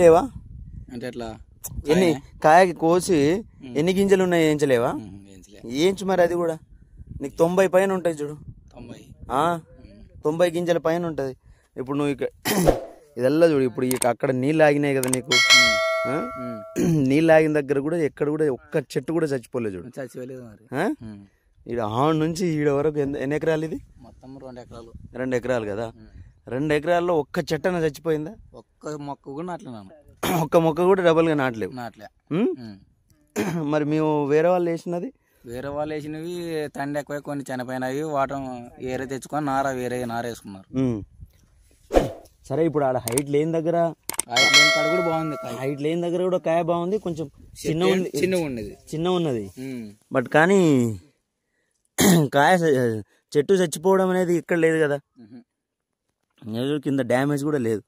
లేవా అంటే ఎట్లా ఎన్ని కాయకి కోసి ఎన్ని గింజలు ఉన్నాయి ఏంచలేవా? ఏంచు మరి అది కూడా నీకు 90 పైన ఉంటుంది చూడు. 90 గింజల పైన ఉంటుంది. ఇప్పుడు నువ్వు ఇక ఇదల్లా చూడు. ఇప్పుడు ఇక అక్కడ నీళ్ళు ఆగినాయి కదా నీకు. నీళ్ళు ఆగిన దగ్గర కూడా ఎక్కడ కూడా ఒక్క చెట్టు కూడా చచ్చిపోలేదు చూడు. చచ్చిపోలేదు మరి. ఈడ ఆడ నుంచి ఈడ వరకు ఎన్ని ఎకరాలు ఇది? మొత్తం 2 ఎకరాలు. 2 ఎకరాలు కదా. 2 ఎకరాల్లో ఒక్క చెట్టన చచ్చిపోయిందా? ఒక్క మొక్క కూడా నాట్లేనాను. ఒక్క మొక్క కూడా డబల్ గా నాటలేవు. మరి మేము వేరే వాళ్ళు వేసినది, వేరే వాళ్ళు వేసినవి తండ్రి ఎక్కువ కొన్ని చనిపోయినవి వాటం వేరే తెచ్చుకొని వేరే నారేసుకున్నారు. సరే ఇప్పుడు ఆడ హైట్ లేని దగ్గర కూడా బాగుంది. హైట్ లేని దగ్గర కూడా కాయ బాగుంది. కొంచెం చిన్న ఉన్నది బట్ కానీ కాయ చెట్టు చచ్చిపోవడం అనేది ఇక్కడ లేదు కదా. కింద డ్యామేజ్ కూడా లేదు.